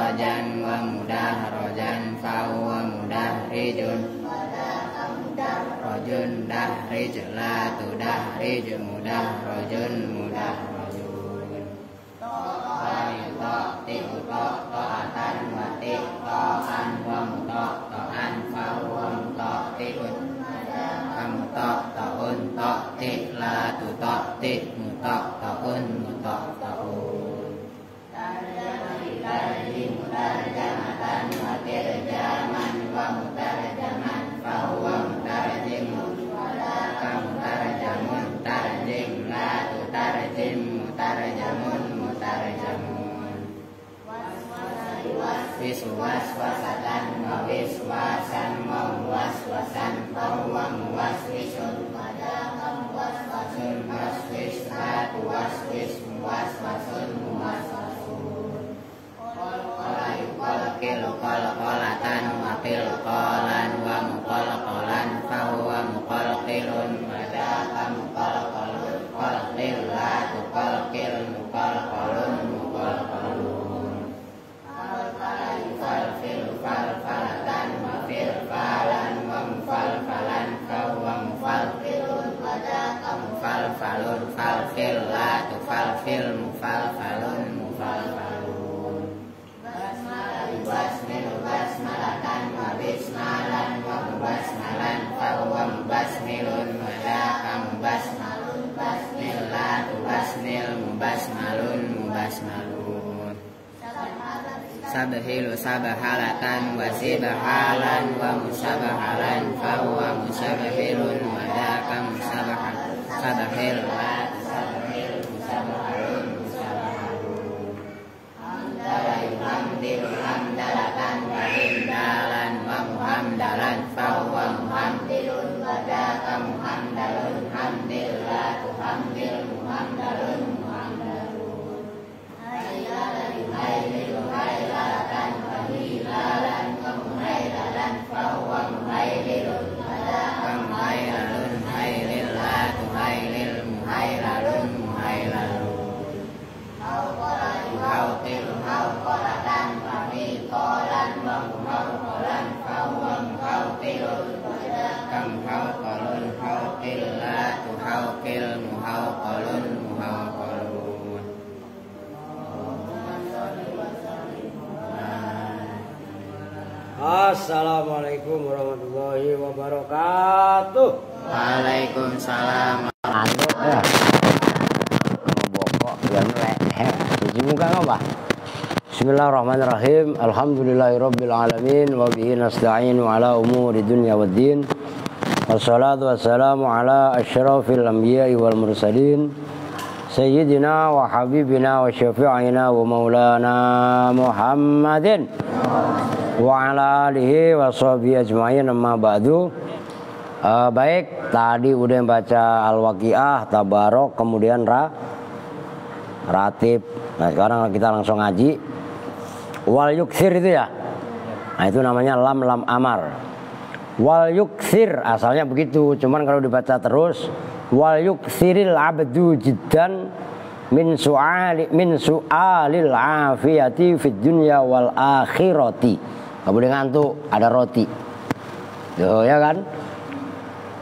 mukhrajan wa mudahrajan fahuwa mudahrijun rajun dahrij la tudahrij mudahrajun mudahrajun ta'atan wa ta'an wa muta'an fahuwa muta'un muta'un ta'ti la tuta'ti muta'un muta'un mutarjamatan wa tirjaman wa mutarjaman fahuwa mutarjimun mutarjamun tarjim la tutarjim mutarjamun mutarjamun waswasatan wa wiswasan wa waswasan fahuwa muwaswisun waswis la tuwaswis muwaswasun muwaswasun qalqalatan wa qilqalan wa muqalqalan fahuwa muqalqilun wa da'a muqalqalun qalqil la tuqalqil muqalqalun muqalqalun falfalatan wa filfalan wa mufalfalan fahuwa mufalfilun wa da'a mufalfalun falfil la tufalfil mufalfalun mufalfalun basmalatan wa bismalan wa mubasmalan fahuwa mubasmilun wa da'a mubasmalun basmillah tubasmil mubasmalun mubasmalun sabhilu sabahalatan wa sibahalan wa musabahalan fahuwa musabahilun wa da'a musabahan sabahil la sabahil musabahalun musabahalun hamdalillah hamdalatan wa hamdalan wa muhamdalan fahuwa muhamdilun wa da'a muhamdalun hamdillah tuhamdil muhamdalun muhamdalun haylalatan wa hilalan wa muhailalan fahuwa muhaililun wa da'a muhailalun hailillah tuhailil muhailalun muhailalun hauqalatan wa miqalan wa muhauqalan fahuwa muhauqilun wa da'a muhauqalun hauqil la tuhauqil muhauqalun muhauqalun Assalamualaikum warahmatullahi wabarakatuh. Waalaikumsalam. Antuk ya. Bokok ya melek. Cuci muka apa? Bismillahirrahmanirrahim. Alhamdulillahirabbil alamin wa bihi nasta'inu ala umuri dunya waddin. Wassalatu wassalamu ala asyrafil anbiya'i wal mursalin. Sayyidina wa habibina wa syafi'ina wa maulana Muhammadin wa ala alihi wa sahbihi ajma'in amma ba'du. Baik, tadi udah baca Al-Waqiah, Tabarok, kemudian Ratib. Nah sekarang kita langsung ngaji Wal yuksir itu ya. Nah itu namanya lam amar. Wal yuksir asalnya begitu, cuman kalau dibaca terus wal yuksiril abdu jiddan min su'alil afiyati fid dunya wal akhirati. Gak boleh ngantuk, ada roti. Tuh ya kan?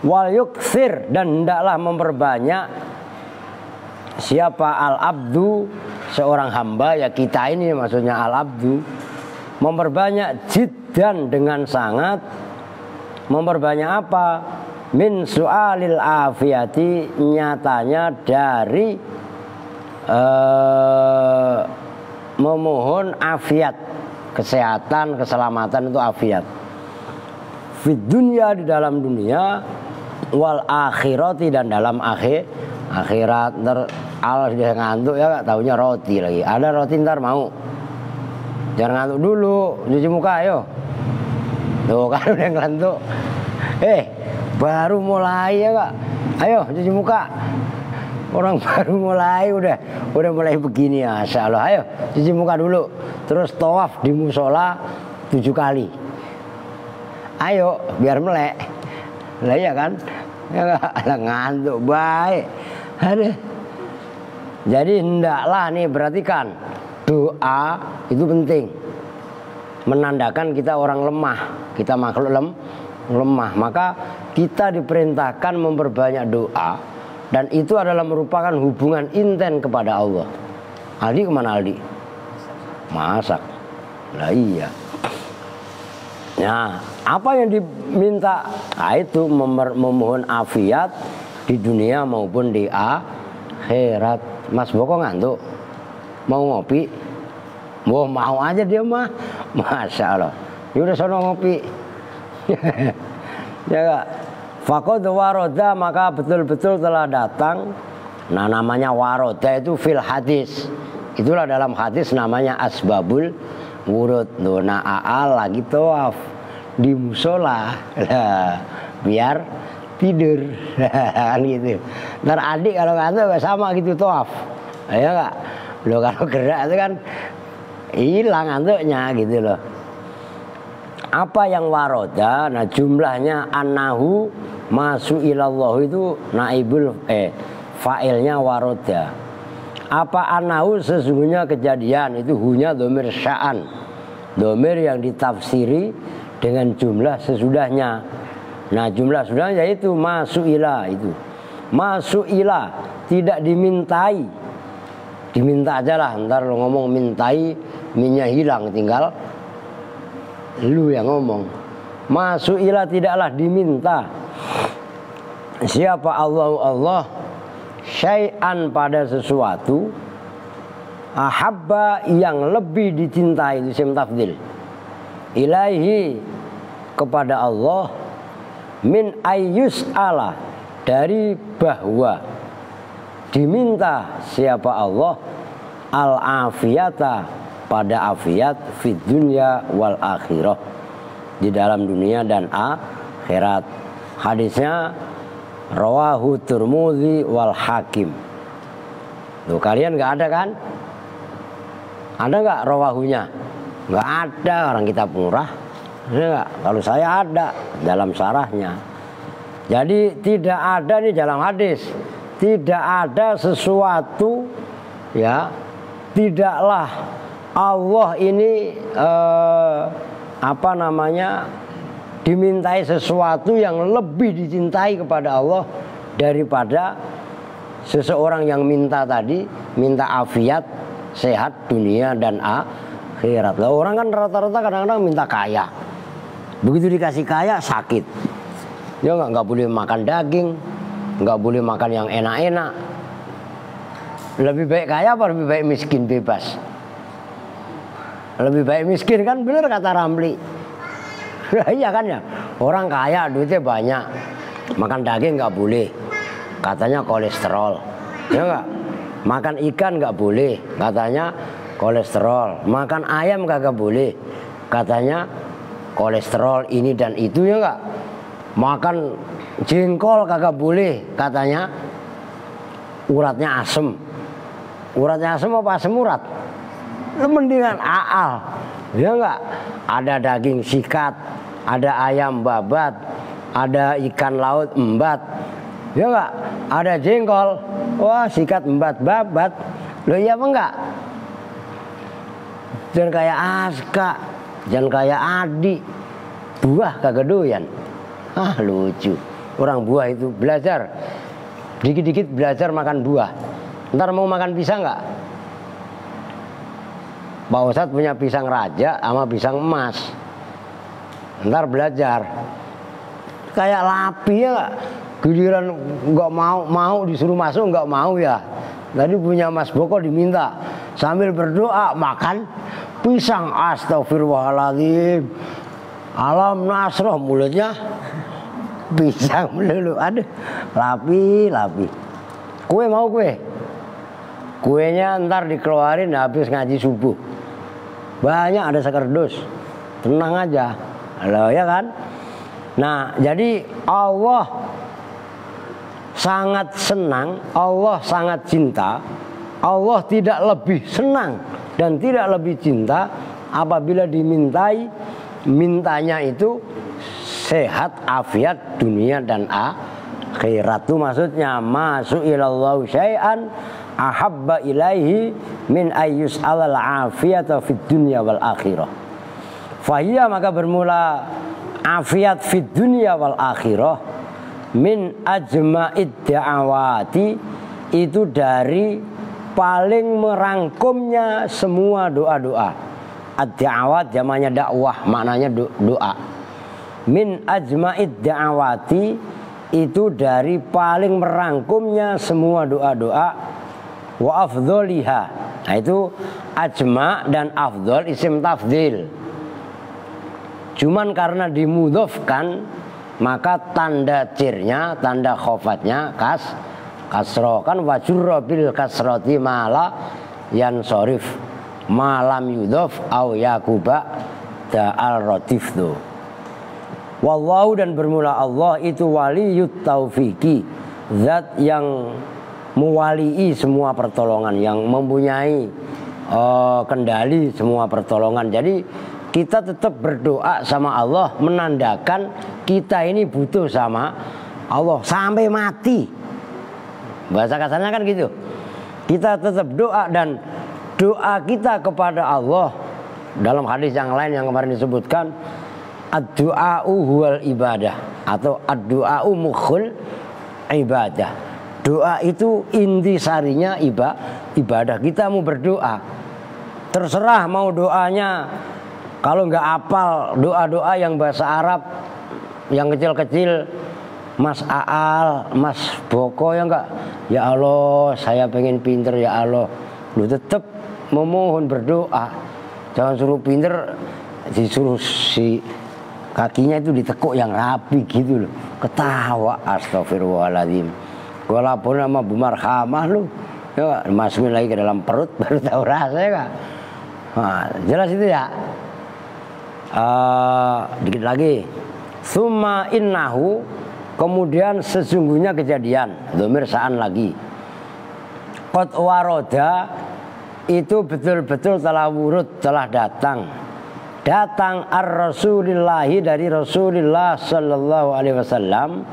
Wal yuksir, dan hendaklah memperbanyak. Siapa al-abdu, seorang hamba, ya kita ini maksudnya al-abdu. Memperbanyak jiddan dengan sangat. Memperbanyak apa? Min su'alil afiyati, nyatanya dari memohon afiat, kesehatan, keselamatan itu afiat. Fid dunya, di dalam dunia, wal akhirati, dan dalam akhirat. Ntar Allah sudah ngantuk ya, gak taunya roti lagi. Ada roti ntar mau. Jangan ngantuk dulu, cuci muka ayo. Tuh kan udah ngantuk. Baru mulai ya kak. Ayo cuci muka. Orang baru mulai udah mulai begini ya, Masya Allah. Ayo cuci muka dulu. Terus tawaf di musola 7 kali. Ayo biar melek. Lah ya kan? Ya ngantuk baik. Aduh. Jadi hendaklah nih perhatikan, doa itu penting. menandakan kita orang lemah, kita makhluk lemah. Maka kita diperintahkan memperbanyak doa, dan itu adalah merupakan hubungan inten kepada Allah. Aldi kemana Aldi? Masak. Lah iya. Nah, apa yang diminta? Nah, itu memohon afiat di dunia maupun di akhirat. Mas Boko ngantuk? Mau ngopi? Mau aja dia mah. Masya Allah. Yaudah sono ngopi. Ya gak? Faqad waroda, maka betul-betul telah datang. Nah, namanya waroda itu fil hadis. Itulah dalam hadis namanya asbabul wurud. Nah, lagi tawaf di musola biar tidur kan gitu. Ntar adik kalau ngantuk sama gitu tawaf. Ya enggak? Lo kalau gerak itu kan hilang ngantuknya gitu loh. Apa yang waroda? Nah, jumlahnya annahu masu ilallah itu naibul fa'ilnya waroda. Apa annahu? Sesungguhnya kejadian itu hunya domir sya'an, domir yang ditafsiri dengan jumlah sesudahnya. Nah, jumlah sesudahnya yaitu masu'ila. Itu masu'ila, tidak dimintai. Diminta aja lah, ntar lo ngomong mintai, minyak hilang, tinggal lu yang ngomong. Masu'ila, tidaklah diminta. Siapa Allah syai'an, pada sesuatu, ahabba, yang lebih dicintai, itu sim tafdil, ilaihi, kepada Allah, min ayyus ala, dari bahwa diminta siapa Allah al-afiyata, pada afiat fid dunya wal akhirah, di dalam dunia dan akhirat. Hadisnya rawahu Tirmidzi wal Hakim. Tuh, kalian nggak ada kan? Ada nggak rawahunya? Nggak ada, orang kitab murah. Enggak. Kalau saya ada dalam syarahnya. Jadi tidak ada nih dalam hadis, tidak ada sesuatu, ya, tidaklah Allah ini dimintai sesuatu yang lebih dicintai kepada Allah daripada seseorang yang minta tadi, minta afiat, sehat dunia dan akhirat. Lah, orang kan rata-rata kadang-kadang minta kaya. Begitu dikasih kaya sakit. Ya nggak boleh makan daging, nggak boleh makan yang enak-enak. Lebih baik kaya apa lebih baik miskin bebas? Lebih baik miskin kan, bener kata Ramli. Iya kan ya, orang kaya duitnya banyak, makan daging nggak boleh, katanya kolesterol. Ya nggak? Makan ikan nggak boleh, katanya kolesterol. Makan ayam kagak boleh, katanya kolesterol ini dan itu. Ya nggak? Makan jengkol kagak boleh, katanya uratnya asem. Uratnya asem apa asem urat? Mendingan aal. Ya enggak? Ada daging sikat, ada ayam babat, ada ikan laut embat. Ya enggak? Ada jengkol. Wah, sikat embat babat. Loh, iya apa enggak? Jangan kayak Aska, jangan kayak Adi. Buah kagak doyan. Lucu. Orang buah itu belajar. Dikit-dikit belajar makan buah. Ntar mau makan pisang enggak? Pak Ustadz punya pisang raja sama pisang emas. Ntar belajar. Kayak lapi ya, giliran nggak mau disuruh masuk nggak mau ya. Tadi punya Mas Boko diminta sambil berdoa makan pisang. Astagfirullahaladzim. Alam nasroh, mulutnya pisang melulu. Aduh, lapi. Kue mau kue? Kuenya ntar dikeluarin habis ngaji subuh. Banyak, ada sekerdus. Tenang aja. Halo, ya kan? Nah, jadi Allah sangat senang, Allah sangat cinta. Allah tidak lebih senang dan tidak lebih cinta apabila dimintai, mintanya itu sehat, afiat dunia dan akhirat. Itu maksudnya masuk ilallahu syai'an ahabba ilaihi min ayyus alal afiyata fid dunya wal akhirah. Fahiyya maka bermula afiat fid dunya wal akhirah min ajma'id da'awati, itu dari paling merangkumnya semua doa-doa. Ad-da'awat jamaknya dakwah, maknanya doa. Min ajma'id da'awati, itu dari paling merangkumnya semua doa-doa. Wa afdholiha, nah itu ajma' dan afdhol isim tafdhil. Cuman karena dimudhofkan, maka tanda cirnya, tanda khofatnya kasroh. Kan wajurra bil kasroti mala yansorif malam yudhof au yakuba da'al rotif tuh. Wallahu, dan bermula Allah itu waliyut taufiki, zat yang mewalii semua pertolongan, yang mempunyai kendali semua pertolongan. Jadi kita tetap berdoa sama Allah, menandakan kita ini butuh sama Allah sampai mati. Bahasa kasarnya kan gitu. Kita tetap doa, dan doa kita kepada Allah dalam hadis yang lain yang kemarin disebutkan, ad-du'a'u huwal ibadah, atau ad-du'a'u mukhul ibadah. Doa itu intisarinya ibadah. Kita mau berdoa, terserah mau doanya, kalau nggak hafal doa-doa yang bahasa Arab yang kecil-kecil, Mas Aal, Mas Boko, ya enggak, ya Allah saya pengen pinter ya Allah, lu tetap memohon berdoa. Jangan suruh pinter disuruh si kakinya itu ditekuk yang rapi gitu loh, ketawa. Astagfirullahaladzim, gua lapor sama Bu Marhamah lu, ya masukin lagi ke dalam perut baru tahu rasanya kan. Nah, jelas itu ya. Dikit lagi, summa innahu, kemudian sesungguhnya kejadian, dhamir sa'an lagi, qad waroda, itu betul-betul telah wurud, telah datang ar-rasulillahi, dari Rasulullah sallallahu alaihi wasallam,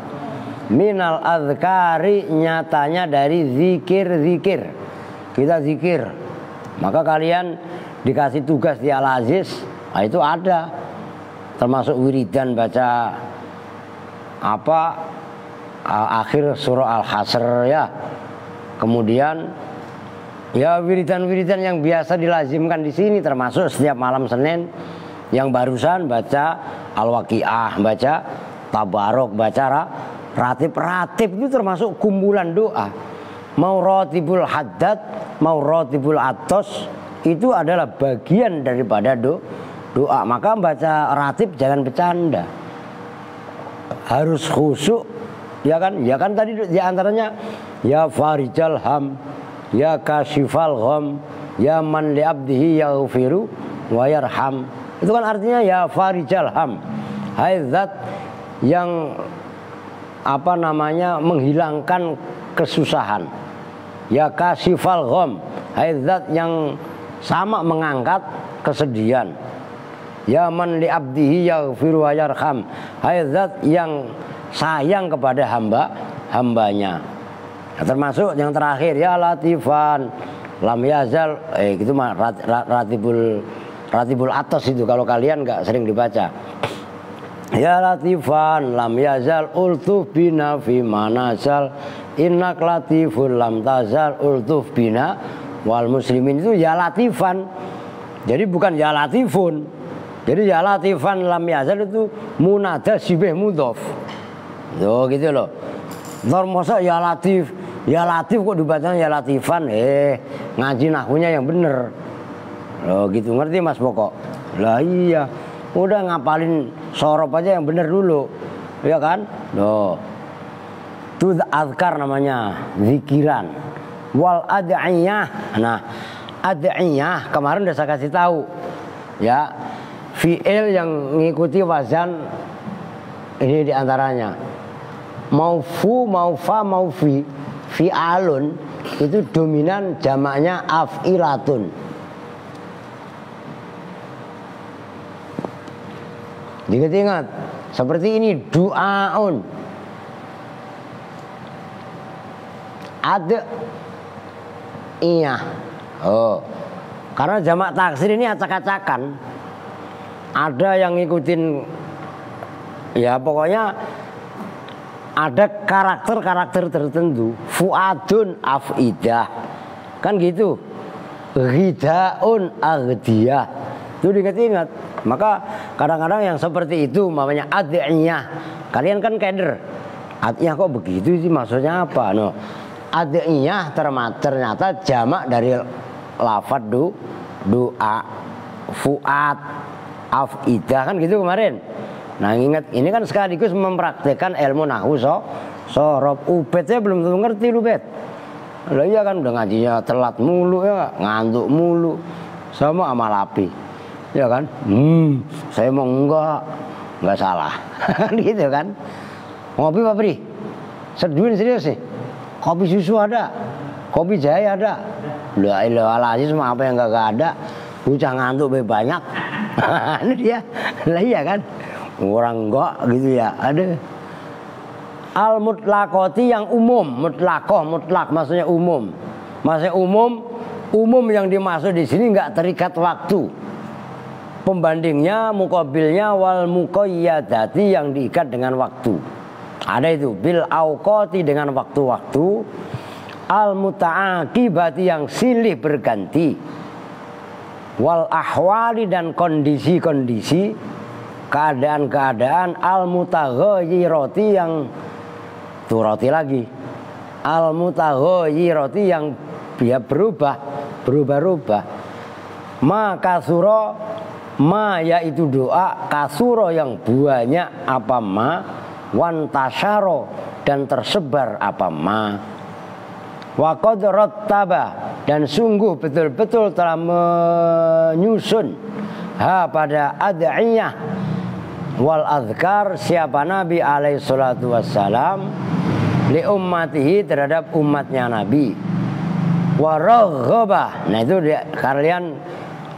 minal azkari, nyatanya dari zikir-zikir. Kita zikir, maka kalian dikasih tugas di Al-Aziz, nah itu ada, termasuk wiridan baca akhir surah Al-Hasr ya. Kemudian ya wiridan-wiridan yang biasa dilazimkan di sini, termasuk setiap malam Senin yang barusan baca Al-Waqiah, baca Tabarok, baca ratib itu termasuk kumpulan doa. Mau ratibul haddad, mau ratibul atos, itu adalah bagian daripada doa. Maka baca ratib jangan bercanda, harus khusyuk, ya kan? Ya kan tadi di antaranya ya farijal ham, ya kasifal gham, ya man li abdihi yaghfiru wa yarham. Itu kan artinya ya farijal ham, hai zat yang menghilangkan kesusahan. Ya kasifal gham, hai zat yang sama mengangkat kesedihan. Ya man li abdihi yaghfiru wa yarham, hai zat yang sayang kepada hambanya. Nah, termasuk yang terakhir ya latifan lam yazal, itu mah ratibul atas itu, kalau kalian nggak sering dibaca. Ya latifan lam yazal ultuf bina fi manazal innak latifun lam tazal ultuf bina wal muslimin, itu ya latifan. Jadi bukan ya latifun. Jadi ya latifan lam yazal itu munada sibih mudhof. Tuh gitu loh. Ntar masa ya latif kok dibacanya ya latifan, ngaji nahwunya yang bener. Loh gitu, ngerti Mas Boko? Lah iya, udah ngapalin sorob aja yang bener dulu, ya kan? Loh, itu azkar namanya, zikiran. Wal ad'iyah, nah ad'iyah kemarin udah saya kasih tahu, ya, fi'il yang ngikuti wazan ini diantaranya maufu, maufa, maufi. Fi'alun itu dominan, jamaknya af'ilatun. Diingat, seperti ini du'aun, iya. Oh, karena jamak taksir ini acak-acakan. ada yang ngikutin, ya pokoknya ada karakter-karakter tertentu. Fuadun afidah, kan gitu. Ghidaun aghdiyah, itu diingat-ingat. Maka kadang-kadang yang seperti itu namanya ad'iyah. Kalian kan keder, ad'iyah kok begitu sih, maksudnya apa? No, ad'iyah ternyata jamak dari lafad doa, fuad, afidah, kan gitu kemarin. Nah ingat, ini kan sekaligus mempraktekkan ilmu nahwu sorof. Ubednya belum tentu ngerti lu bet. Lah iya kan, udah ngajinya telat mulu ya, ngantuk mulu, sama amal api, ya kan? Saya mau enggak salah, gitu kan? Ngopi Pak Pri, seduin serius nih. Kopi susu ada, kopi jahe ada. La ilaha illallah, semua apa yang enggak ada. Bocah ngantuk banyak. Ini dia, lah iya kan? Orang enggak gitu ya, ada. Al mutlaqati yang umum, mutlaqah, mutlak maksudnya umum. Maksudnya umum yang dimaksud di sini enggak terikat waktu. Pembandingnya, muqabilnya wal muqayyadati yang diikat dengan waktu. Ada itu bil auqati dengan waktu-waktu, al muta'aqibati yang silih berganti, wal ahwali dan kondisi-kondisi, keadaan-keadaan, al mutaghayyirati yang turati lagi, al mutaghayyirati yang dia berubah-ubah. Ma kasuro, ma yaitu doa, kasuro yang banyak apa ma, wan tasyaro dan tersebar apa ma, wa qad rattaba dan sungguh betul-betul telah menyusun ha pada ad'iyah wal azkar siapa Nabi alaihi salatu wassalam li ummatihi terhadap umatnya Nabi, wa raghaba. Nah itu kalian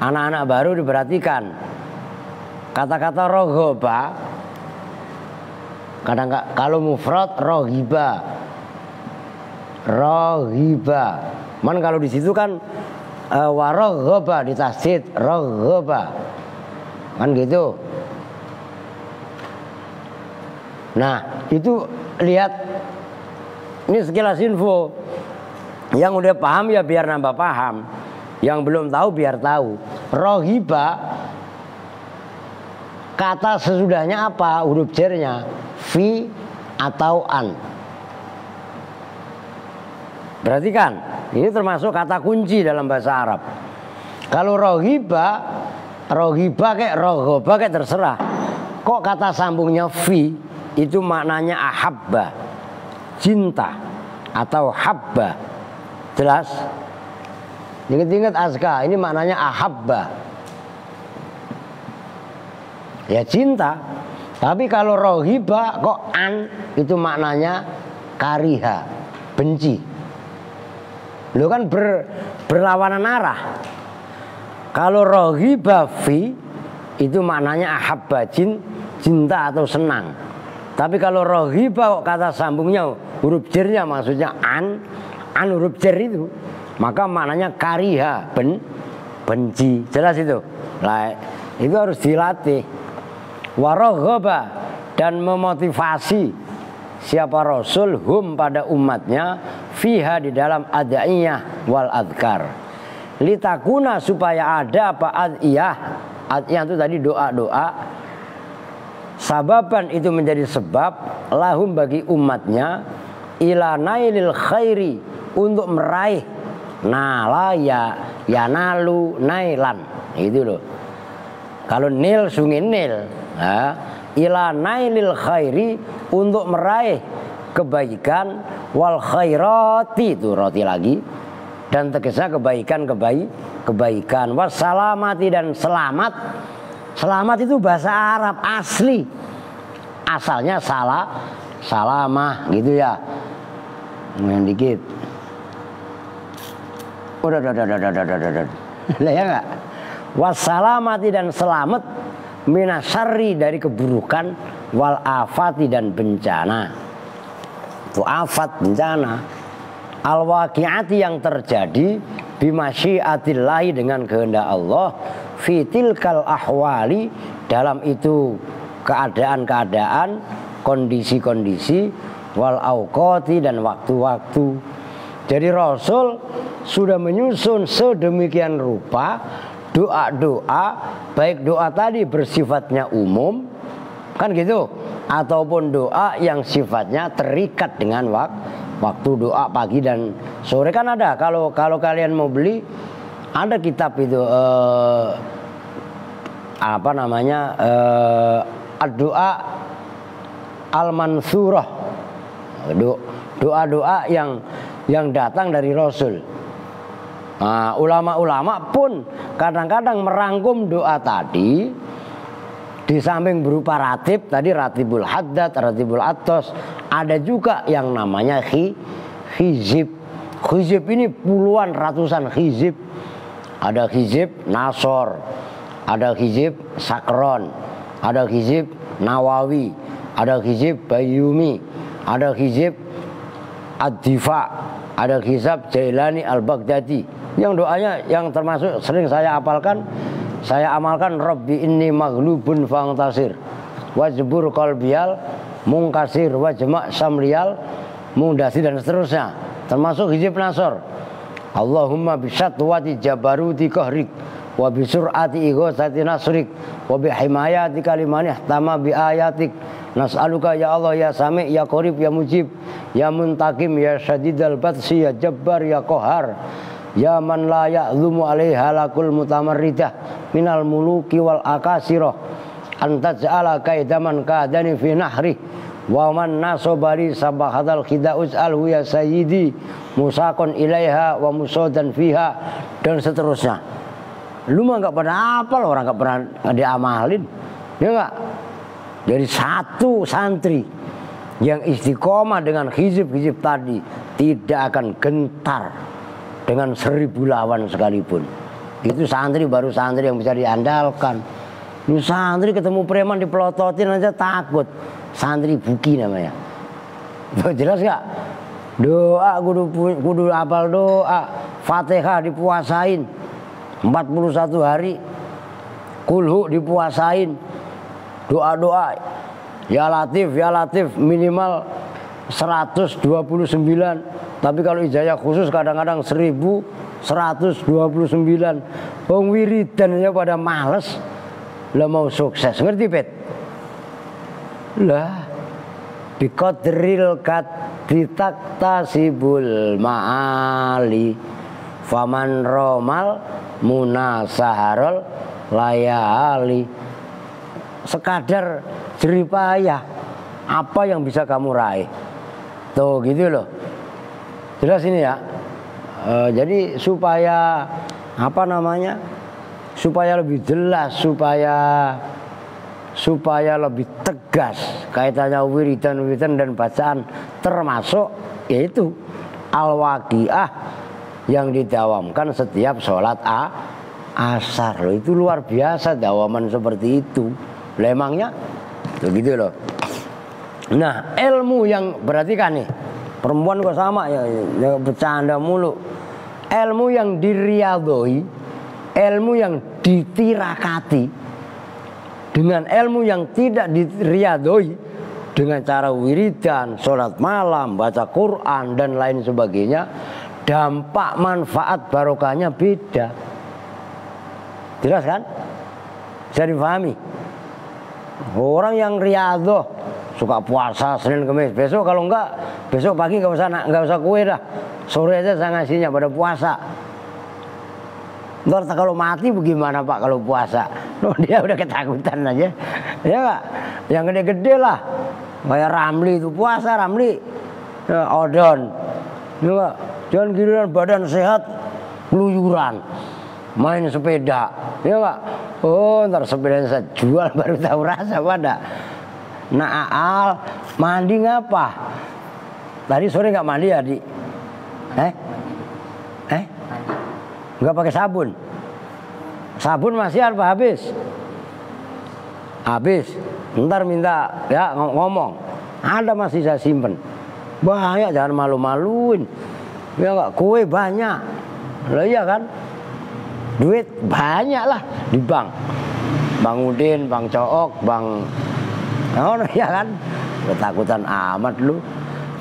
anak-anak baru diperhatikan kata-kata raghaba. Kadang kalau mufrad raghiba, man kalau di situ kan wa raghaba ditasdid raghaba, kan gitu. Nah itu lihat, ini sekilas info. Yang udah paham ya biar nambah paham, yang belum tahu biar tahu. Raghiba kata sesudahnya apa? Huruf jernya fi atau an. Berarti kan ini termasuk kata kunci dalam bahasa Arab. Kalau raghiba kayak raghoba kayak terserah. Kok kata sambungnya fi itu maknanya ahabba, cinta atau habba. Jelas? Ingat-ingat Azka, ini maknanya ahabba, ya cinta. Tapi kalau rohiba kok an, itu maknanya kariha, benci. Lo kan berlawanan arah. Kalau rohiba fi itu maknanya ahabba, cinta atau senang. Tapi kalau rohiba kok kata sambungnya huruf jernya maksudnya an huruf jer itu, maka maknanya kariha, benci. Jelas itu? Lah itu harus dilatih. Waroghaba dan memotivasi siapa Rasul hum pada umatnya fiha di dalam ad'iyah wal adkar. Litakuna supaya ada apa ad'iyah itu tadi doa-doa. Sababan itu menjadi sebab lahum bagi umatnya ila nailil khairi untuk meraih nala ya nalu nailan itu loh. Kalau nil sungai nil, ila nailil khairi untuk meraih kebaikan wal khairati itu roti lagi dan tegasnya kebaikan wassalamati dan selamat. Selamat itu bahasa Arab asli, asalnya salamah gitu ya. Main dikit. Udah. Lah ya enggak? Wassalamati dan selamat minasyarri dari keburukan wal afati dan bencana. Itu afat bencana. Al waqi'ati yang terjadi bimasyiatillahi dengan kehendak Allah fitilkal ahwali, dalam itu keadaan-keadaan, kondisi-kondisi, wal auqati, dan waktu-waktu. Jadi Rasul sudah menyusun sedemikian rupa doa-doa, baik doa tadi bersifatnya umum, kan gitu, ataupun doa yang sifatnya terikat dengan waktu doa pagi dan sore. Kan ada, kalau kalian mau beli, ada kitab itu apa namanya, doa al-mansurah, doa-doa yang datang dari Rasul. Nah, ulama-ulama pun kadang-kadang merangkum doa tadi, di samping berupa ratib tadi, ratibul haddad, ratibul atos, ada juga yang namanya hizib. Hizib ini puluhan, ratusan hizib. Ada hizib Nasor, ada hizib Sakron, ada hizib Nawawi, ada hizib Bayyumi, ada hizib Ad-Difa, ada hizab Jailani Al-Baghdadi. Yang doanya yang termasuk sering saya amalkan, Rabbi inni maghlubun fangtasir, wajbur qalbiyal mungkasir, wajma' samriyal mundasir, dan seterusnya. Termasuk hizib Nasor, Allahumma bisyatwati jabaruti kahrik, wa bisur'ati ighosati nasrik, wa bihimayati kalimani ihtama bi ayatik, nas'aluka ya Allah ya Sami' ya Qarib ya Mujib ya Muntakim ya Syadidal Batsi ya Jabbar ya Qahar ya man la ya'lumu alaiha lakul mutamarridah minal muluki wal akasirah, antaj'ala kaidaman kadani fi nahri, wa man nasobari sabahatal khida'uz alhu ya sayyidi musakon ilaiha wa musodan fiha, dan seterusnya. Lu mah gak pernah hafal, orang gak pernah diamalin, ya gak? Dari satu santri yang istiqomah dengan hizib-hizib tadi tidak akan gentar dengan 1000 lawan sekalipun. Itu santri, baru santri yang bisa diandalkan. Lu santri ketemu preman dipelototin aja takut. Santri buki namanya. Jelas gak? Doa kudu hafal doa. Fatihah dipuasain 41 hari. Kulhu dipuasain. Doa-doa ya latif minimal 129. Tapi kalau ijazah khusus kadang-kadang 1129. Wong wiridannya pada males. Lah mau sukses, ngerti Pet? Lah biqadril qadri taktasibul ma'ali, faman romal munasaharul layali. Sekadar jeripayah apa yang bisa kamu raih. Tuh gitu loh. Jelas ini ya. Jadi supaya apa namanya? Supaya lebih jelas, supaya lebih tegas kaitannya wiridan dan bacaan, termasuk yaitu al-waqiah yang didawamkan setiap sholat asar. Loh, itu luar biasa dawaman seperti itu. Emangnya tuh gitu loh. Nah, ilmu yang berarti kan nih, perempuan kok sama ya bercanda mulu. Ilmu yang diriyadoi, ilmu yang ditirakati dengan ilmu yang tidak diriyadoi, dengan cara wiridan, sholat malam, baca Quran dan lain sebagainya, dampak manfaat barokahnya beda. Jelas kan? Bisa dipahami? Orang yang riyadhah suka puasa Senin Kamis, besok kalau enggak, besok pagi enggak usah kue dah, sore aja saya ngasihnya pada puasa. Ntar kalau mati bagaimana Pak kalau puasa? Loh, dia udah ketakutan aja, ya Pak. Yang gede-gede lah, kayak Ramli itu puasa, Ramli, ya, odon, ya Pak. Jangan giliran badan sehat, keluyuran, main sepeda, ya Pak. Oh, ntar sepeda saya jual baru tahu rasa pada. Nah, Al mandi ngapa? Tadi sore nggak mandi ya, Di? Nggak pakai sabun. Sabun masih apa habis? Habis. Ntar minta ya ngomong. Ada masih saya simpen. Banyak, jangan malu-maluin. Ya nggak, kue banyak. Lah iya kan? duit banyak lah di bank. Bang Udin, Bang Cook, Bang ya kan, ketakutan amat lu.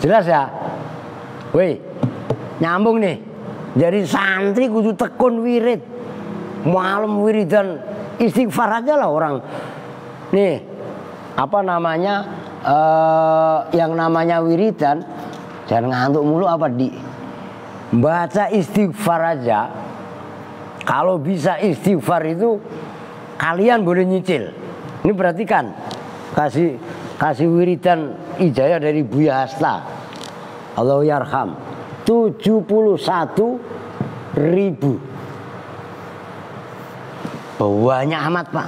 Jelas ya? Woi, nyambung nih. Jadi santri kudu tekun wirid. Malam wiridan istighfar aja lah orang. Nih, apa namanya? Yang namanya wiridan jangan ngantuk mulu apa di baca istighfar aja. Kalau bisa istighfar itu kalian boleh nyicil. Ini perhatikan, kasih wiridan ijazah dari Buya Hasta, Allah yarham, 71.000. Banyak amat Pak.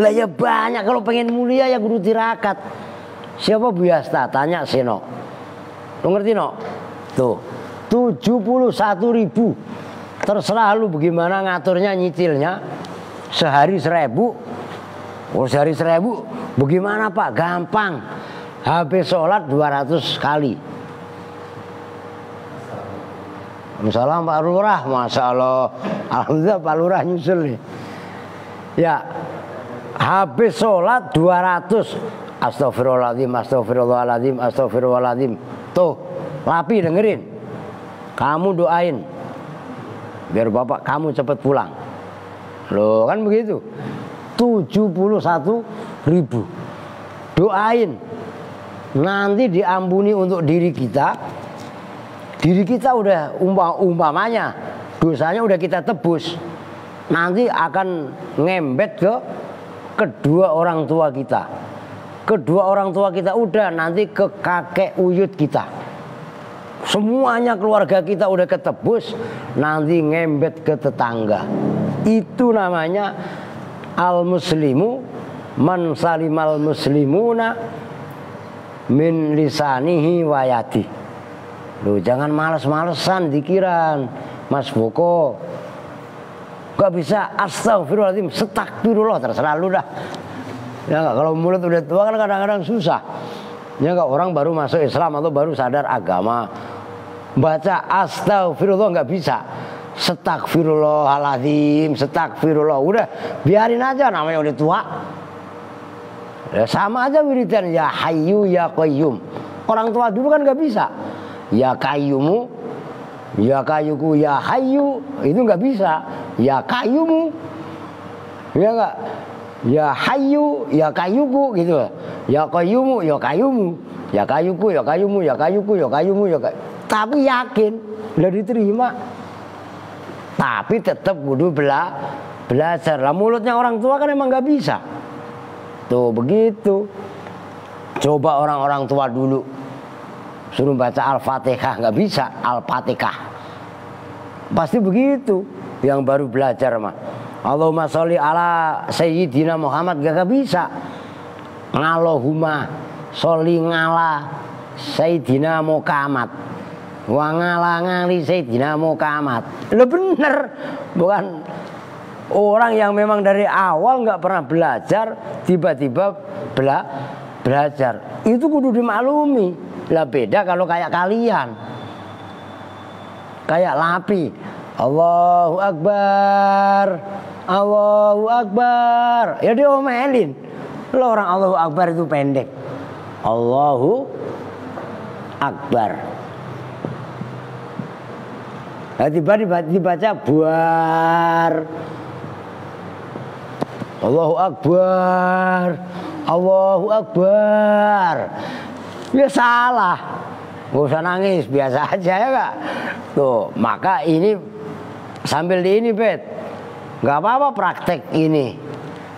Lah ya banyak, kalau pengen mulia ya kudu tirakat. Siapa Buya Hasta? Tanya Seno. Lo ngerti no? Tuh 71.000. Terserah lu bagaimana ngaturnya nyicilnya. Sehari 1.000. Oh sehari 1.000. Bagaimana Pak? Gampang. Habis sholat 200 kali. Assalamualaikum Pak Lurah. Masya Allah. Alhamdulillah Pak Lurah nyusul nih. Ya, habis sholat 200. Astagfirullahaladzim, astagfirullahaladzim, astagfirullahaladzim. Tuh, Lapi dengerin. Kamu doain biar bapak kamu cepat pulang. Loh kan begitu. 71.000. Doain. Nanti diampuni untuk diri kita. Diri kita udah umpamanya dosanya udah kita tebus. Nanti akan ngembet ke kedua orang tua kita. Kedua orang tua kita udah, nanti ke kakek uyut kita. Semuanya keluarga kita udah ketebus, nanti ngembet ke tetangga. Itu namanya al-muslimu man salimal muslimuna min lisanihi wa yadi. Loh, jangan males-malesan dikiran, Mas Boko. Gak bisa astagfirullahaladzim, setakbirullah, terserah lu dah. Ya gak, kalau mulut udah tua kan kadang-kadang susah. Ya gak, orang baru masuk Islam atau baru sadar agama, baca astagfirullah nggak bisa. Setakfirullahaladzim, setakfirullah, udah biarin aja, namanya udah tua. Ya, sama aja wiridan ya hayyu ya qayyum. Orang tua dulu kan nggak bisa. Ya qayyumu, ya kayyuku, ya hayyu, itu nggak bisa. Ya qayyumu, ya nggak. Ya hayyu, ya kayyuku gitu. Ya qayyumu, ya kayyumu. Ya kayyuku, ya kayyumu, ya kayyuku, ya kayyumu, ya kayyumu. Tapi yakin udah diterima. Tapi tetap kudu belajar. Lah mulutnya orang tua kan emang nggak bisa. Tuh begitu. Coba orang-orang tua dulu suruh baca Al-Fatihah nggak bisa, Al-Fatihah. Pasti begitu. Yang baru belajar mah. Allahumma sholli ala Sayyidina Muhammad gak bisa. Allahumma sholli ala Sayyidina Muhammad. Wa ngala ngali Sayyidina Muhammad. Lo bener. Bukan orang yang memang dari awal gak pernah belajar, tiba-tiba belajar. Itu kudu dimaklumi. Lah beda kalau kayak kalian. Kayak Lapi. Allahu Akbar, Allahu Akbar. Ya diomelin. Lo orang Allahu Akbar itu pendek. Allahu Akbar. Nah, tiba-tiba dibaca buar. Allahu Akbar, Allahu Akbar. Ya salah. Gak usah nangis, biasa aja ya kak. Tuh, maka ini sambil di ini Bet, nggak apa-apa praktek ini,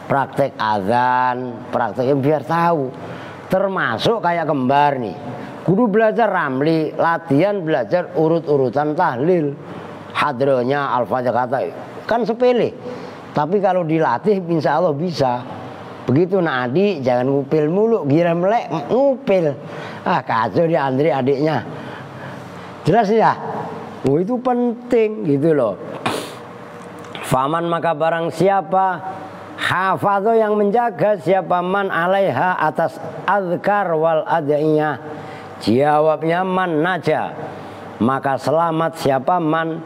praktek azan, praktek biar tahu. Termasuk kayak kembar nih, kudu belajar ramli, latihan belajar urut-urutan tahlil, hadronya al-fatihah kata, kan sepele. Tapi kalau dilatih, insya Allah bisa. Begitu nak adik, jangan ngupil mulu, gira melek ngupil. Ah kacau dia Andri adiknya. Jelas ya? Oh itu penting gitu loh. Faman maka barang siapa hafadho yang menjaga, siapa man alaiha atas azkar wal adiyah. Jawabnya man naja. Maka selamat siapa man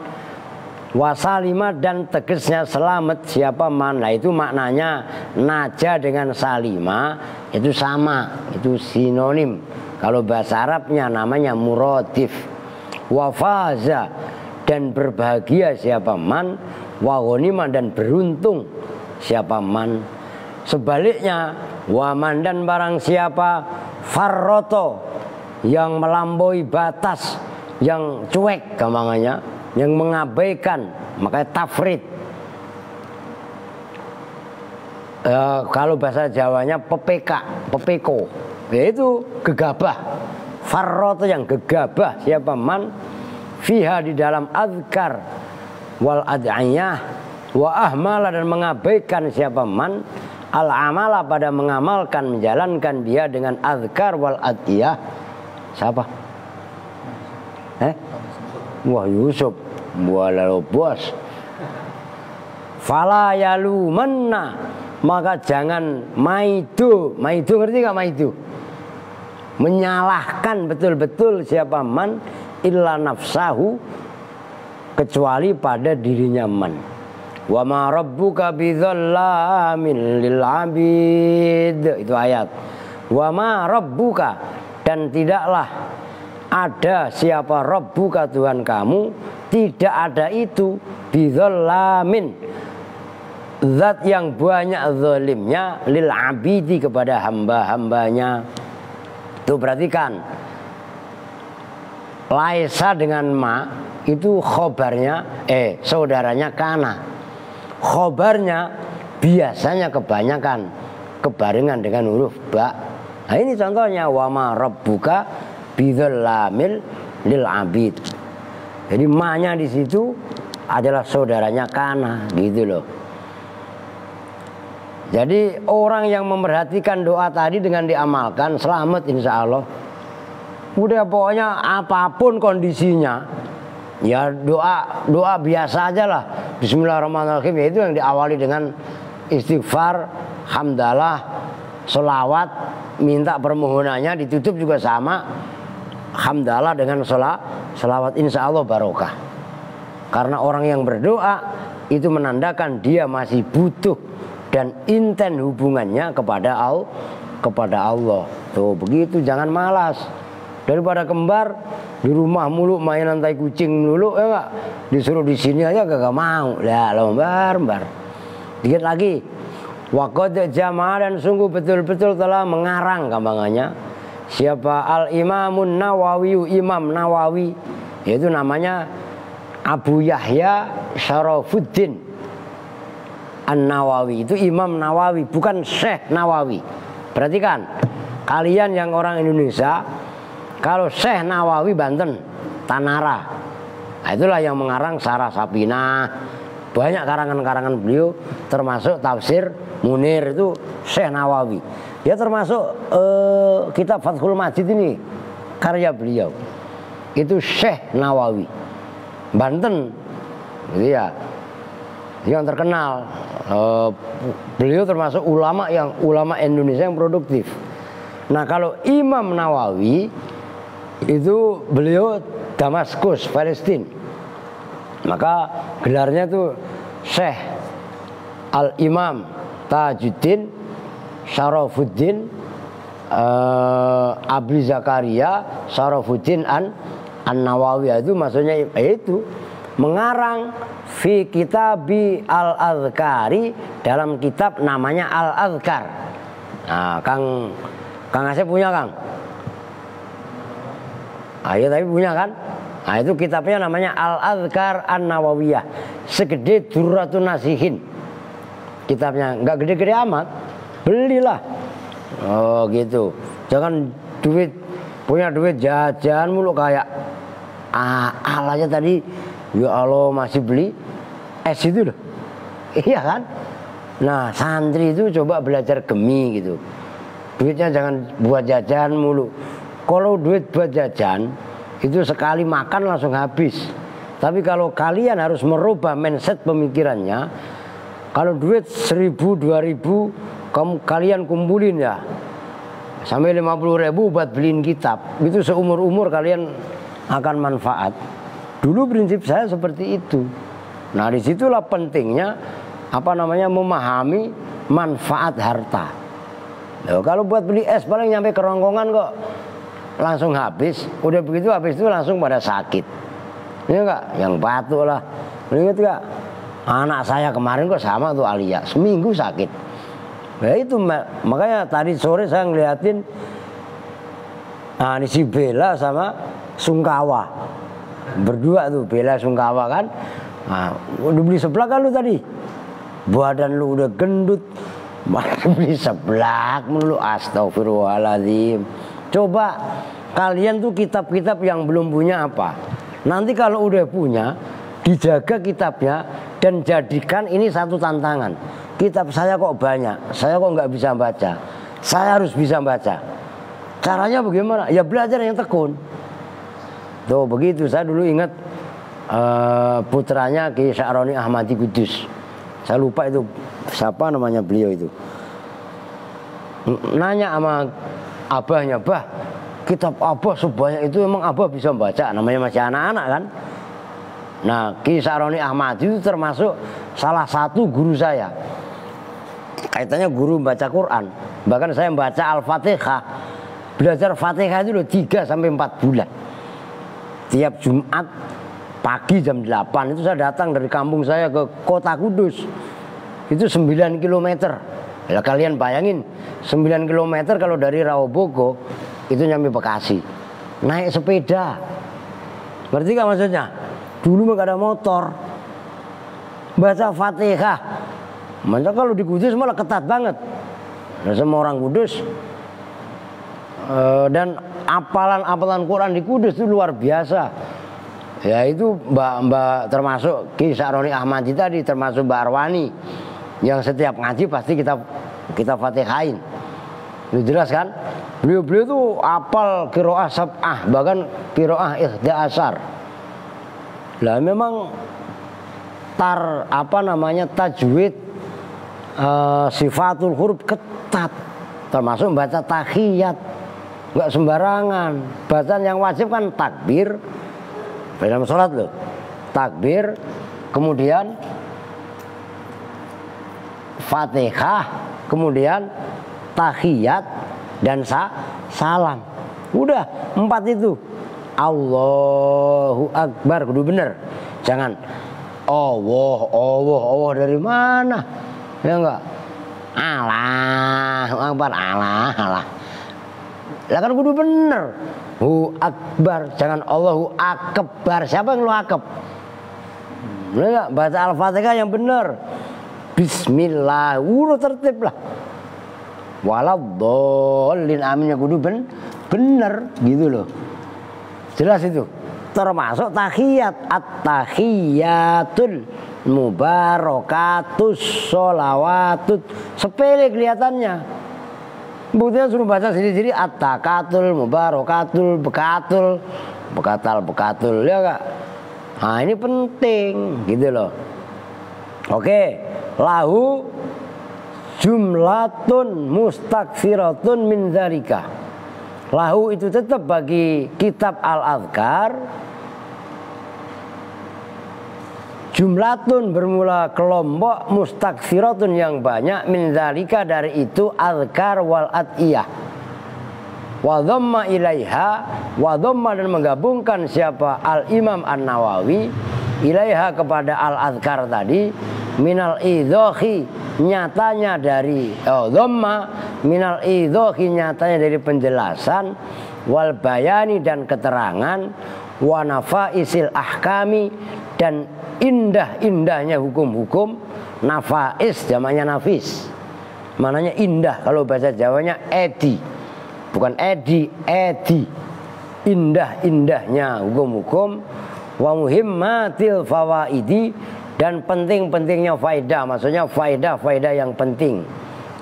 Wasalima dan tegasnya selamat siapa man. Nah itu maknanya naja dengan salima itu sama, itu sinonim. Kalau bahasa Arabnya namanya muradif. Wafaza dan berbahagia siapa man. Waghanima dan beruntung siapa man. Sebaliknya waman dan barang siapa farroto yang melampaui batas, yang cuek gampangannya, yang mengabaikan, makanya tafrid. Kalau bahasa Jawanya pepeko, yaitu gegabah. Farroto yang gegabah siapa man fiha di dalam azkar wal ad'iyah wa ahmala dan mengabaikan siapa man al amala pada mengamalkan menjalankan dia dengan azkar wal ad'iyah. Siapa? Wah Yusuf, lalu bos. Fala yalumanna, maka jangan maidu ngerti gak maidu? Menyalahkan betul-betul siapa man illa nafsahu kecuali pada dirinya man. Wa ma rabbuka bidzallamin lil abid, itu ayat. Wa ma rabbuka dan tidaklah ada siapa Rabbuka Tuhan kamu, tidak ada itu bidzallamin zat yang banyak zalimnya lil abidi kepada hamba-hambanya. Tuh perhatikan, laisa dengan ma itu khobarnya saudaranya kana. Khobarnya biasanya kebanyakan kebarengan dengan huruf ba. Nah ini contohnya wa ma rabbuka bidzalamil lil abid. Jadi ma-nya di situ adalah saudaranya kana gitu loh. Jadi orang yang memerhatikan doa tadi dengan diamalkan selamat insya Allah. Udah pokoknya apapun kondisinya, ya doa biasa aja lah. Bismillahirrahmanirrahim, itu yang diawali dengan istighfar, hamdalah, sholawat, minta permohonannya, ditutup juga sama. Hamdalah dengan sholawat, insya Allah barokah. Karena orang yang berdoa itu menandakan dia masih butuh dan inten hubungannya kepada Allah. Tuh begitu, jangan malas. Daripada kembar di rumah mulu mainan tai kucing mulu, ya enggak? Disuruh di sini aja gak mau. Lah lembar. Dikit lagi. Waqad jama'a dan sungguh betul-betul telah mengarang gampangannya. Siapa Al-Imamun Nawawi, Imam Nawawi, yaitu namanya Abu Yahya Syarafuddin An-Nawawi. Itu Imam Nawawi, bukan Syekh Nawawi. Perhatikan, kalian yang orang Indonesia, kalau Syekh Nawawi Banten, Tanara, nah itulah yang mengarang Sarah Sapinah. Banyak karangan-karangan beliau, termasuk tafsir Munir itu Syekh Nawawi. Ya termasuk kitab Fathul Majid ini karya beliau. Itu Syekh Nawawi Banten, gitu ya, yang terkenal. Beliau termasuk ulama Indonesia yang produktif. Nah kalau Imam Nawawi itu beliau Damaskus, Palestina. Maka gelarnya itu Syekh Al-Imam Tajuddin Syarafuddin Abi Zakaria Syarafuddin An-Nawawi. Itu maksudnya itu mengarang fi kitabi al-azkari, dalam kitab namanya al-azkar. Nah, Kang Asep punya, Kang? Ayo tapi punya kan? Nah itu kitabnya namanya Al-Azkar An-Nawawiyah. Segede Durratun Nasihin. Kitabnya nggak gede-gede amat, belilah. Oh gitu. Jangan punya duit jajan mulu kayak aja tadi. Ya Allah masih beli es itu loh. Iya kan? Nah santri itu coba belajar gemi gitu. Duitnya jangan buat jajan mulu. Kalau duit buat jajan itu sekali makan langsung habis. Tapi kalau kalian harus merubah mindset pemikirannya, kalau duit 1.000, 2.000 kalian kumpulin ya sampai 50.000 buat beliin kitab, itu seumur-umur kalian akan manfaat. Dulu prinsip saya seperti itu. Nah disitulah pentingnya memahami manfaat harta. Loh, kalau buat beli es paling nyampe kerongkongan kok langsung habis. Udah begitu habis itu langsung pada sakit. Ini enggak, yang batuk lah. Ingat enggak? Anak saya kemarin kok sama tuh Alia, seminggu sakit. Ya itu makanya tadi sore saya ngeliatin ini si Bella sama Sungkawa berdua tuh, Bella Sungkawa kan. Nah, udah beli seblak kan lu tadi? Badan lu udah gendut, masih beli seblak mulu, astagfirullahaladzim. Coba kalian tuh kitab-kitab yang belum punya apa? Nanti kalau udah punya, dijaga kitabnya dan jadikan ini satu tantangan. Kitab saya kok banyak, saya kok nggak bisa baca. Saya harus bisa baca. Caranya bagaimana? Ya belajar yang tekun. Tuh begitu, saya dulu ingat putranya Ki Sa'roni Ahmadi Kudus. Saya lupa itu siapa namanya beliau itu. Nanya sama abahnya, "Bah, kitab abah sebanyak itu emang abah bisa baca?" Namanya masih anak-anak kan. Nah, Ki Sa'roni Ahmadi itu termasuk salah satu guru saya. Kaitannya guru baca Quran. Bahkan saya membaca Al-Fatihah. Belajar Fatihah itu 3 sampai 4 bulan. Tiap Jumat pagi jam 8 itu saya datang dari kampung saya ke kota Kudus. Itu 9 km. Ya kalian bayangin 9 km kalau dari Rawobogo itu nyampe Bekasi. Naik sepeda. Ngerti gak maksudnya? Dulu mah gak ada motor. Baca Fatihah. Maka kalau di Kudus malah ketat banget. Nah, semua orang Kudus dan apalan Quran di Kudus itu luar biasa. Ya itu mbak termasuk Ki Sa'roni Ahmadi tadi, termasuk Mbak Arwani yang setiap ngaji pasti kita Fatihain. Itu jelas kan? Beliau tuh apal qiraah sab'ah, bahkan qiraah ihda asar. Lah memang tajwid sifatul huruf ketat, termasuk baca tahiyat, nggak sembarangan. Bacaan yang wajib kan takbir dalam sholat loh, takbir, kemudian Fatihah, kemudian tahiyat dan salam. Udah 4 itu. Allahu Akbar kudu bener. Jangan Allah dari mana? Ya enggak? Allahu Akbar, Allah. Lah kan kudu bener. Hu Akbar, jangan Allahu Akbar. Siapa yang lu akab? Enggak, baca Al-Fatihah yang bener. Bismillah, udah tertib lah. Waladhdallin, aminnya kudu bener gitu loh. Jelas itu. Termasuk tahiyat, at-tahiyatul mubarakatus sholawatut. Sepele kelihatannya. Buktinya suruh baca sendiri-sendiri, at-takatul mubarakatul bekatul ya Kak. Nah ini penting gitu loh. Oke, lahu jumlatun mustakfiratun min dzalika. Lahu itu tetap bagi kitab Al-Adhkar jumlatun bermula kelompok, mustakfiratun yang banyak, min dzalika dari itu adhkar wal adiyah. Wa dhamma ilaiha, wa dhamma dan menggabungkan siapa Al-Imam An-Nawawi ilaiha kepada Al-Adhkar tadi, minal idhohi nyatanya dari dhamma, minal idhohi nyatanya dari penjelasan, wal bayani dan keterangan, wa nafaisil ahkami dan indah-indahnya hukum-hukum. Nafais jamaknya nafis, mananya indah, kalau bahasa Jawanya edi, bukan edi. Indah-indahnya hukum-hukum. Wa muhimmatil fawaidi dan penting-pentingnya faedah, maksudnya faedah yang penting.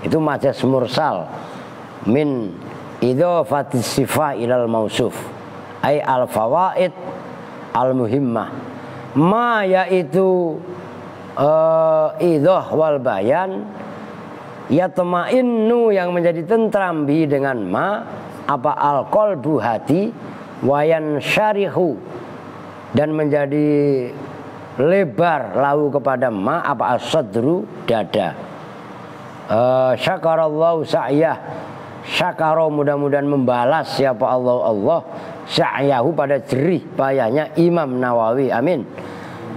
Itu majas mursal min idhofatis sifah ilal mausuf, ay al fawaid al muhimmah, ma yaitu idhoh wal bayan, yatma'innu yang menjadi tentram bi dengan ma, apa al qalbu hati, wayan syarihu dan menjadi lebar lahu kepada ma apa as-sadru dada. Syakarallahu sa'yah, syakara mudah-mudahan membalas siapa Allah sa'yahu pada jerih payahnya Imam Nawawi, amin.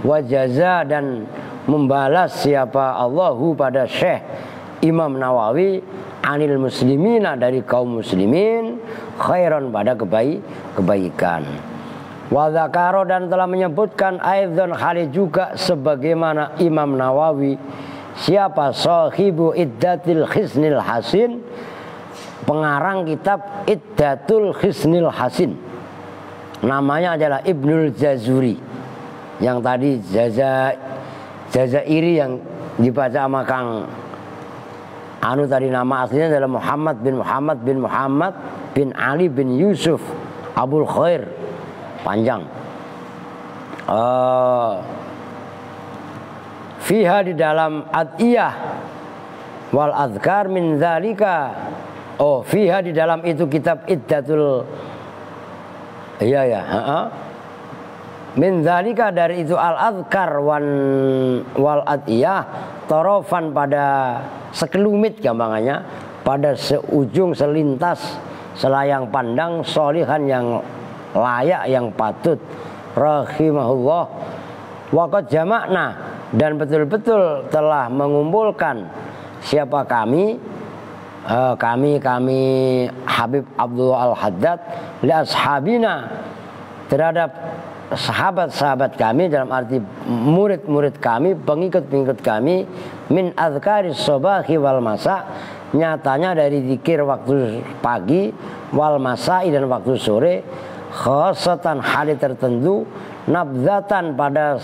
Wa jaza dan membalas siapa Allahu pada Syekh Imam Nawawi anil muslimina dari kaum muslimin khairan pada kebaikan. Wa dzakara dan telah menyebutkan aidzan hal juga sebagaimana Imam Nawawi siapa sahibu Iddatul Hisnil Hasin, pengarang kitab Iddatul Hisnil Hasin, namanya adalah Ibnul Jazuri, yang tadi Jazairi yang dibaca sama Kang Anu tadi, nama aslinya adalah Muhammad bin Ali bin Yusuf Abul Khair, panjang. Fiha di dalam adiyah wal adhkar min dzalika. Fiha di dalam itu kitab Iddatul min dzalika dari itu al adhkar wal adiyah torofan pada sekelumit gampangannya, pada seujung selintas selayang pandang solihan yang layak yang patut rahimahullah. Waqad jama'na dan betul-betul telah mengumpulkan siapa kami Habib Abdullah Al-Haddad li ashabina terhadap sahabat-sahabat kami, dalam arti murid-murid kami, pengikut-pengikut kami, min adzkaris sobahi wal masa, nyatanya dari zikir waktu pagi, wal masai dan waktu sore, khosatan hali tertentu, nabzatan pada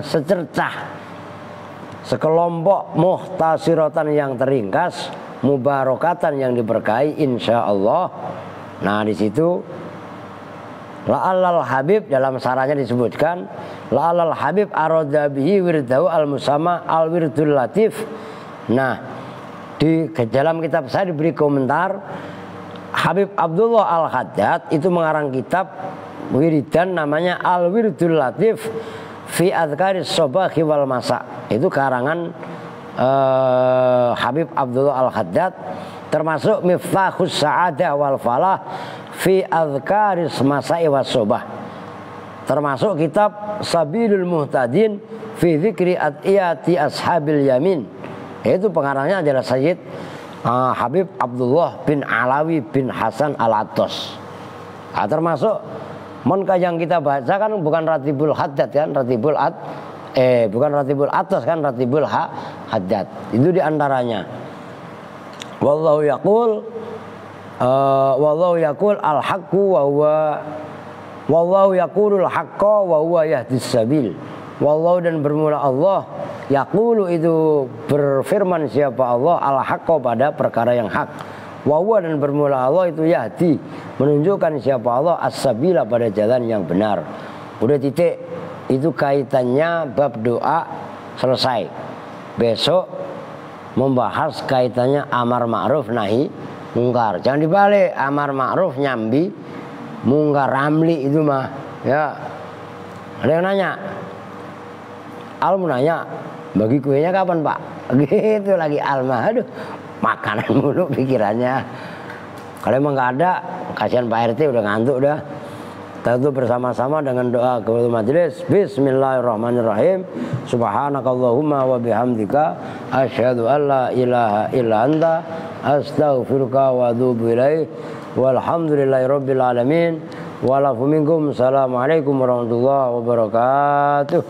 secercah, sekelompok, muhtasiratan yang teringkas, mubarakatan yang diberkahi insyaallah. Nah di situ la'allal habib dalam sarannya disebutkan la'allal habib arada bihi wirdahu al-musamma al-wirdul latif. Nah di dalam kitab saya diberi komentar Habib Abdullah Al-Haddad itu mengarang kitab wiridan namanya Al-Wirdul Latif fi Adzkaris Sobahi wal Masa. Itu karangan Habib Abdullah Al-Haddad, termasuk Miftahus Sa'adah wal Falah fi Adzkaris Masa'i was Sobah, termasuk kitab Sabilul Muhtadin fi Dzikri Adiyati Ashabil Yamin. Itu pengarangnya adalah Sayyid Habib Abdullah bin Alawi bin Hasan Al-Attos. Nah, termasuk yang kita baca kan bukan Ratibul Haddad kan, bukan Ratibul Attos kan, Ratibul Haddad. Itu diantaranya. Wallahu yaqul al-haqqu wa huwa wallahu yaqulul haqqa wa huwa yahdis sabil. Wallahu dan bermula Allah, yaqulu itu berfirman siapa Allah, al-haqqa pada perkara yang hak. Wa huwa dan bermula Allah itu yahdi, menunjukkan siapa Allah as-sabila pada jalan yang benar. Udah titik. Itu kaitannya bab doa selesai. Besok membahas kaitannya amar ma'ruf nahi mungkar. Jangan dibalik, amar ma'ruf nyambi, mungkar ramli itu mah ya. Ada yang nanya, Al mau nanya, bagi kuenya kapan Pak? Gitu lagi Alma, aduh makanan mulu pikirannya. Kalau emang nggak ada, kasihan Pak RT udah ngantuk udah. Tentu bersama-sama dengan doa kepada majelis. Bismillahirrahmanirrahim. Subhanakallahumma wa bihamdika asyhadu an la ilaha illa anta astaghfiruka wa atubu ilaik. Walhamdulillahirabbil alamin. Walafu minkum. Assalamualaikum warahmatullahi wabarakatuh.